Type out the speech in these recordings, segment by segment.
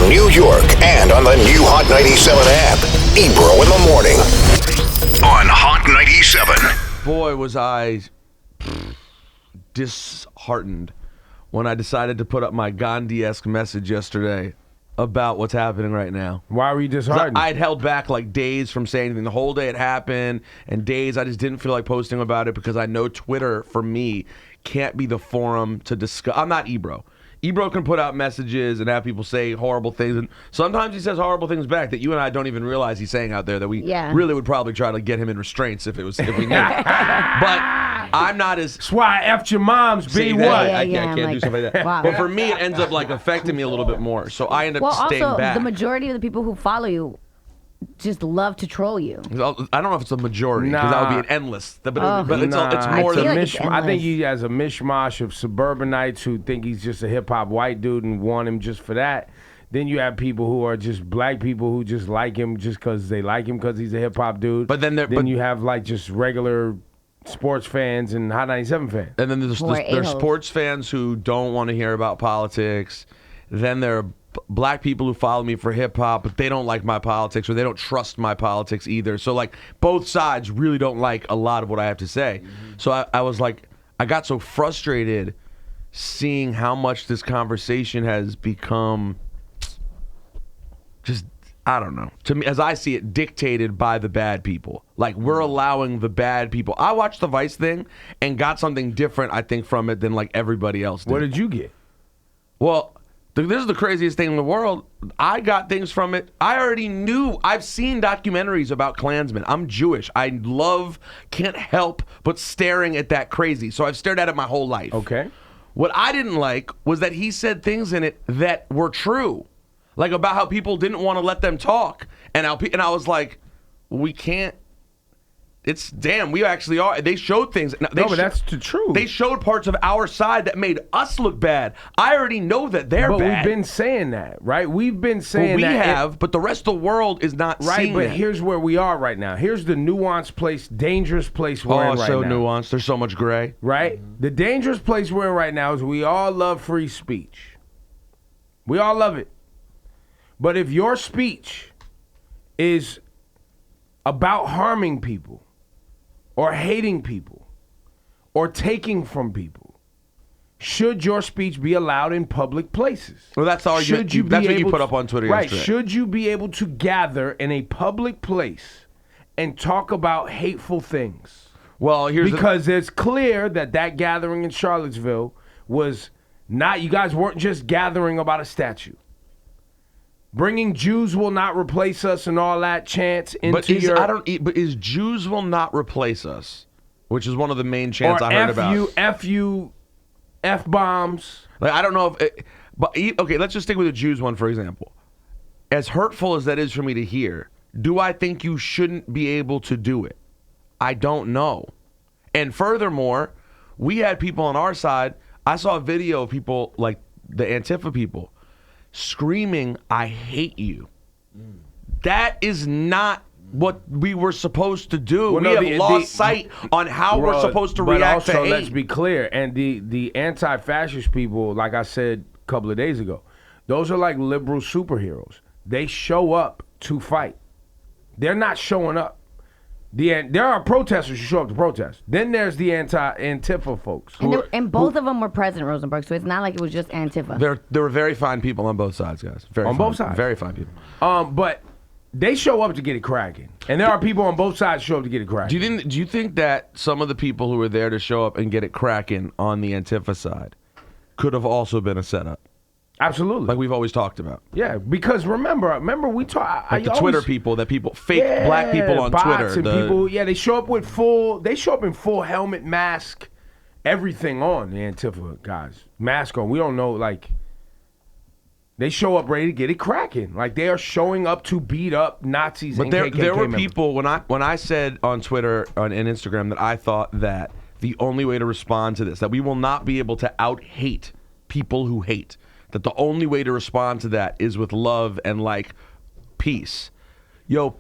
New York and on the new Hot 97 app. Ebro in the morning on Hot 97. Boy, was I disheartened when I decided to put up my Gandhi-esque message yesterday about what's happening right now. Why were you disheartened? I'd held back like days from saying anything. The whole day it happened, and days I just didn't feel like posting about it because I know Twitter, for me, can't be the forum to discuss. I'm not Ebro. Ebro can put out messages and have people say horrible things, and sometimes he says horrible things back that you and I don't even realize he's saying out there that we really would probably try to get him in restraints if we knew. But I'm not as... That's why I F'd your mom's, be what? I can't do something like that. Wow. But for me, it ends up like affecting me a little bit more, so I end up staying also, back. The majority of the people who follow you just love to troll you. I don't know if it's a majority, because that would be an endless. But it's I more feel than... like it's I think endless. he has a mishmash of suburbanites who think he's just a hip-hop white dude and want him just for that. Then you have people who are just black people who just like him just because they like him because he's a hip-hop dude. But then you have like just regular sports fans and Hot 97 fans. And then there's a-holes. sports fans who don't want to hear about politics. Then there are black people who follow me for hip hop, but they don't like my politics or they don't trust my politics either. So like both sides really don't like a lot of what I have to say. So I was like, I got so frustrated seeing how much this conversation has become just, I don't know, to me, as I see it, dictated by the bad people. Like, we're allowing the bad people. I watched the Vice thing and got something different, I think, from it than like everybody else did. What did you get? Well, this is the craziest thing in the world. I got things from it. I already knew. I've seen documentaries about Klansmen. I'm Jewish. I can't help but staring at that crazy. So I've stared at it my whole life. Okay. What I didn't like was that he said things in it that were true. Like about how people didn't want to let them talk. And I was like, we can't. It's damn, we actually are. They showed things. But that's the truth. They showed parts of our side that made us look bad. I already know that they're but bad. we've been saying that, right? We've been saying Well, we that. have, but the rest of the world is not Right, seeing but that. here's where we are right now. Here's the nuanced place, dangerous place we're in right so now. nuanced. There's so much gray. Right? The dangerous place we're in right now is we all love free speech. We all love it. But if your speech is about harming people or hating people or taking from people, should your speech be allowed in public places? Well, that's the argument. That's what you put up on Twitter yesterday. Right. Should you be able to gather in a public place and talk about hateful things? Well, because it's clear that gathering in Charlottesville was not, you guys weren't just gathering about a statue. Bringing Jews will not replace us and all that chants into but is Jews will not replace us, which is one of the main chants I heard about. F-bombs. Like, I don't know okay, let's just stick with the Jews one, for example. As hurtful as that is for me to hear, do I think you shouldn't be able to do it? I don't know. And furthermore, we had people on our side. I saw a video of people like the Antifa people screaming, "I hate you." That is not what we were supposed to do. Well, we have lost sight on how we're supposed to react to hate. But also, let's be clear, and the anti-fascist people, like I said a couple of days ago, those are like liberal superheroes. They show up to fight. They're not showing up. There are protesters who show up to protest. Then there's the anti-Antifa folks. And both of them were President Rosenberg, so it's not like it was just Antifa. There were very fine people on both sides, guys. Both sides. Very fine people. But they show up to get it cracking. And there are people on both sides who show up to get it cracking. Do you think that some of the people who were there to show up and get it cracking on the Antifa side could have also been a setup? Absolutely. Like we've always talked about. Yeah, because remember we talk like the Twitter people, fake black people on bots Twitter. And people, they show up in full helmet, mask, everything on, the Antifa guys. Mask on. We don't know, like, they show up ready to get it cracking. Like, they are showing up to beat up Nazis and KKK there were members. people, when I said on Twitter and Instagram that I thought that the only way to respond to this, that we will not be able to out-hate people who hate, that the only way to respond to that is with love and like peace. Yo,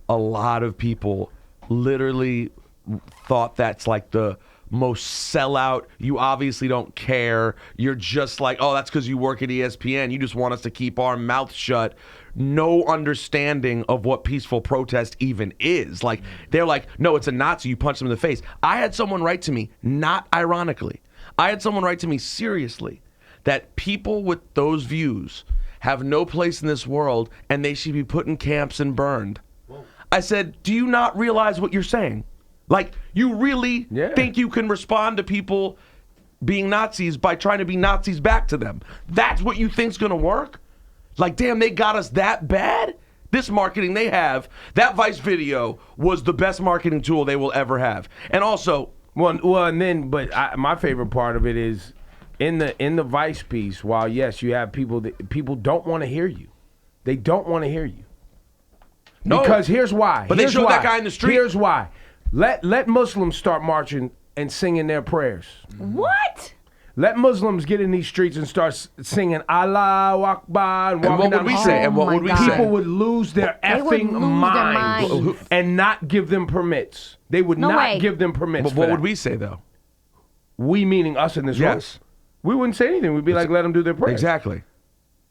a lot of people literally thought that's like the most sellout. You obviously don't care. You're just like, oh, that's because you work at ESPN. You just want us to keep our mouth shut. No understanding of what peaceful protest even is. Like, they're like, no, it's a Nazi. You punch them in the face. I had someone write to me, not ironically, I had someone write to me seriously, that people with those views have no place in this world and they should be put in camps and burned. Whoa. I said, do you not realize what you're saying? Like, you really think you can respond to people being Nazis by trying to be Nazis back to them? That's what you think's gonna work? Like, damn, they got us that bad? This marketing they have, that Vice video was the best marketing tool they will ever have. And also, my favorite part of it is in the Vice piece. While yes, you have people don't want to hear you. They don't want to hear you. No, because here's why. But here's they showed why. that guy in the street. Here's why. Let Muslims start marching and singing their prayers. What? Let Muslims get in these streets and start singing Allahu Akbar and walking down the street. And what would we say? People would lose their effing minds and not give them permits. They would not give them permits. But what would we say, though? We, meaning us in this room. Yes. We wouldn't say anything. We'd be like, let them do their prayers. Exactly.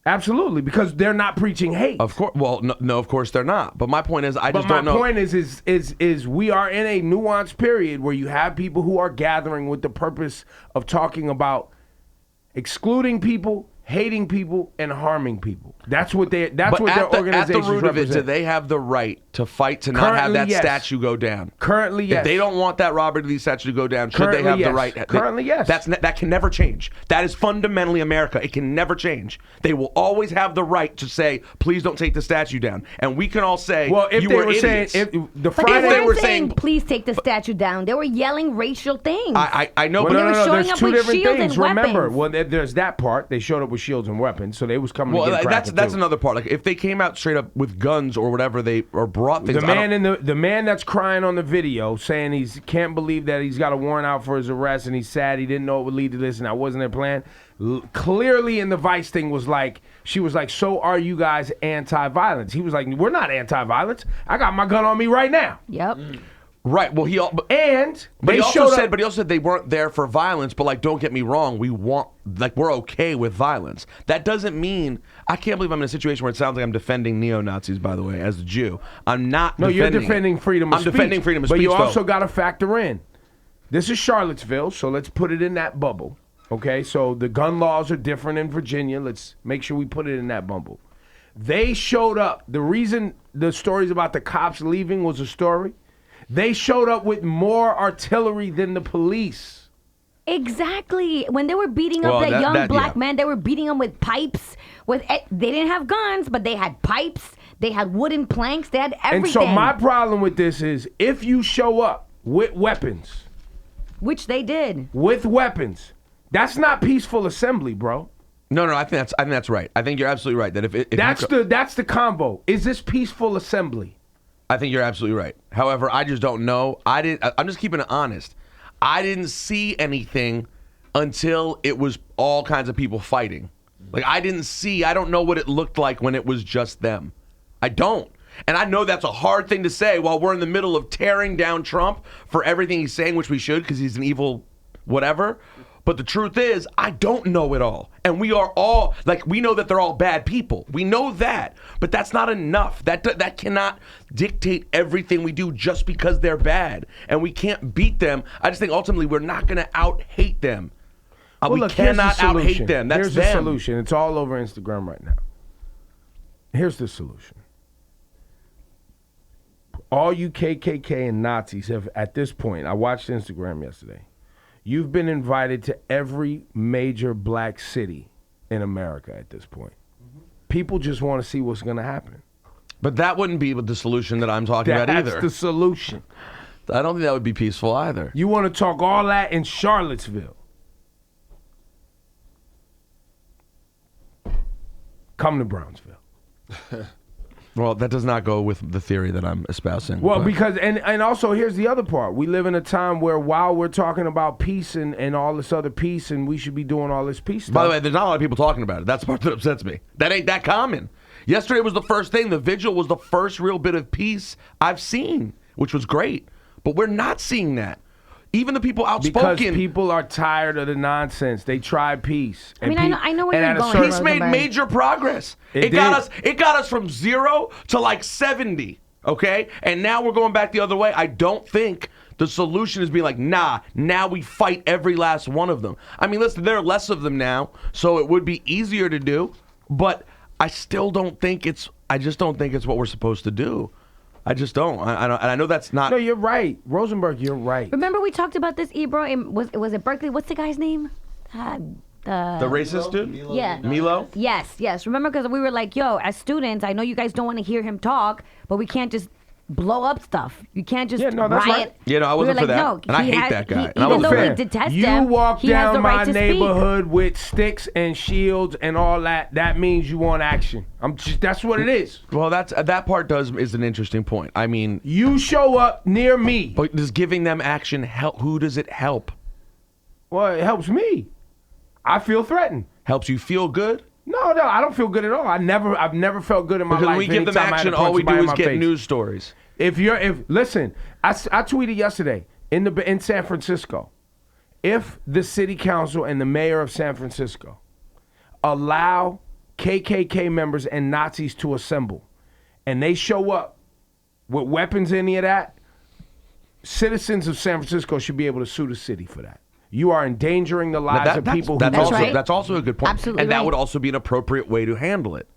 Absolutely, because they're not preaching hate. Of course. Well, no, of course they're not. But my point is, I just don't know. But my point is we are in a nuanced period where you have people who are gathering with the purpose of talking about excluding people, hating people, and harming people. That's what their organizations at the root represent. of it, do they have the right to fight to not have that statue go down? Currently, yes. If they don't want that Robert E. Lee statue to go down, should they have the right? Currently, yes. That can never change. That is fundamentally America. It can never change. They will always have the right to say, please don't take the statue down. And we can all say, well, if you they were were idiots. saying, They weren't saying, please take the statue down. They were yelling racial things. I know, well, but no, showing there's up two with different shields things. and Remember, weapons. well, there's that part. They showed up with shields and weapons, so they was coming to get cracked. That's another part. Like, if they came out straight up with guns or whatever, or brought things. The man that's crying on the video saying he can't believe that he's got a warrant out for his arrest and he's sad he didn't know it would lead to this and that wasn't their plan. Clearly in the Vice thing she was like, so are you guys anti-violence? He was like, we're not anti-violence. I got my gun on me right now. Yep. Right. Well, he also said they weren't there for violence. But like, don't get me wrong, we're okay with violence. That doesn't mean I can't believe I'm in a situation where it sounds like I'm defending neo-Nazis. By the way, as a Jew, I'm not. No, you're defending freedom of speech. I'm defending freedom of speech. But you also got to factor in, this is Charlottesville, so let's put it in that bubble. Okay, so the gun laws are different in Virginia. Let's make sure we put it in that bubble. They showed up. The reason the stories about the cops leaving was a story. They showed up with more artillery than the police. Exactly. When they were beating up that young black man, they were beating him with pipes. They didn't have guns, but they had pipes. They had wooden planks. They had everything. And so my problem with this is, if you show up with weapons, which they did, with weapons, that's not peaceful assembly, bro. No, I think that's right. I think you're absolutely right. That if that's the combo. Is this peaceful assembly? I think you're absolutely right. However, I just don't know. I'm just keeping it honest. I didn't see anything until it was all kinds of people fighting. Like, I don't know what it looked like when it was just them. I don't. And I know that's a hard thing to say while we're in the middle of tearing down Trump for everything he's saying, which we should, because he's an evil whatever. But the truth is, I don't know it all. And we are all, we know that they're all bad people. We know that. But that's not enough. That cannot dictate everything we do just because they're bad. And we can't beat them. I just think ultimately we're not going to out-hate them. We cannot out-hate them. That's Here's them. the solution. It's all over Instagram right now. Here's the solution. All you KKK and Nazis have, at this point, I watched Instagram yesterday. You've been invited to every major black city in America at this point. People just want to see what's going to happen. But that wouldn't be the solution that I'm talking about either. That's the solution. I don't think that would be peaceful either. You want to talk all that in Charlottesville. Come to Brownsville. Well, that does not go with the theory that I'm espousing. Well, because, and also here's the other part. We live in a time where while we're talking about peace and all this other peace and we should be doing all this peace stuff. By the way, there's not a lot of people talking about it. That's the part that upsets me. That ain't that common. Yesterday was the first thing. The vigil was the first real bit of peace I've seen, which was great. But we're not seeing that. Even the people outspoken. Because people are tired of the nonsense. They try peace. I mean, I know where you're going. Peace made major progress. It got us from 0 to like 70. Okay, and now we're going back the other way. I don't think the solution is being like, nah, now we fight every last one of them. I mean, listen, there are less of them now, so it would be easier to do, but I still don't think I just don't think it's what we're supposed to do. I just don't. I know that's not. No, you're right. Rosenberg, you're right. Remember we talked about this, Ebro? Was it Berkeley? What's the guy's name? The racist dude? Yeah. Milo? Yes. Remember, because we were like, yo, as students, I know you guys don't want to hear him talk, but we can't just blow up stuff. You can't just that's riot. right. Yeah, no, I wasn't we for were like, that. No, and I hate that guy. Even though we detest him, you walk he has the down right my to neighborhood with sticks and shields and all that. That means you want action. That's what it is. Well, that part is an interesting point. I mean, you show up near me. But does giving them action help? Who does it help? Well, it helps me. I feel threatened. Helps you feel good? No, I don't feel good at all. I've never felt good in my life. Because when we give them action, all we do is get news stories. Listen, I tweeted yesterday in San Francisco, if the city council and the mayor of San Francisco allow KKK members and Nazis to assemble, and they show up with weapons, any of that, citizens of San Francisco should be able to sue the city for that. You are endangering the lives of people. That's also a good point. Absolutely and that would also be an appropriate way to handle it.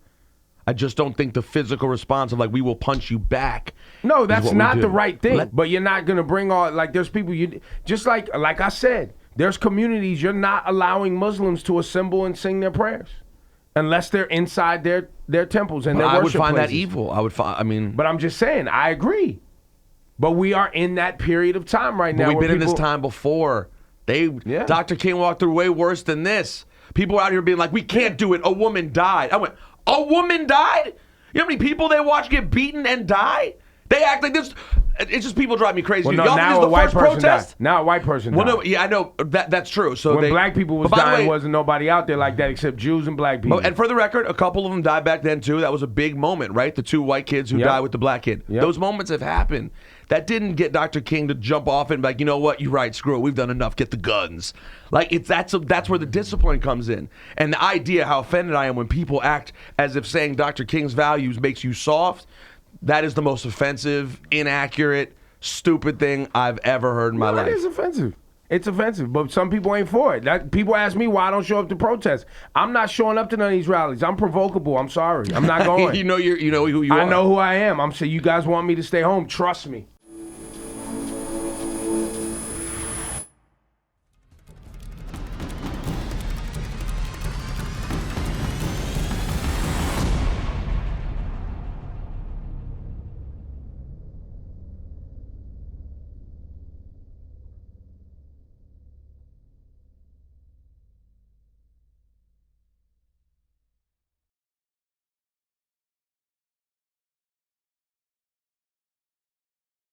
I just don't think the physical response of like, we will punch you back. No, that's not the right thing. But you're not going to bring all, like there's people, just like I said, there's communities you're not allowing Muslims to assemble and sing their prayers unless they're inside their temples and their worship places. I would find that evil. But I'm just saying, I agree. But we are in that period of time right now. But we've been in this time before. Dr. King walked through way worse than this. People out here being like, we can't do it. A woman died. I went, a woman died? You know how many people they watch get beaten and die? They act like this. It's just people drive me crazy. Well, no, y'all now think a white person protest? died. Now a white person died. Well, no, yeah, I know. That's true. So when black people was dying, wasn't nobody out there like that except Jews and black people. And for the record, a couple of them died back then too. That was a big moment, right? The 2 white kids who died with the black kid. Yep. Those moments have happened. That didn't get Dr. King to jump off and be like, you know what, you're right, screw it, we've done enough, get the guns. Like that's where the discipline comes in. And the idea how offended I am when people act as if saying Dr. King's values makes you soft, that is the most offensive, inaccurate, stupid thing I've ever heard in my life. It is offensive. It's offensive, but some people ain't for it. People ask me why I don't show up to protest. I'm not showing up to none of these rallies. I'm provocable. I'm sorry. I'm not going. you know who you are. I know who I am. I'm saying you guys want me to stay home. Trust me.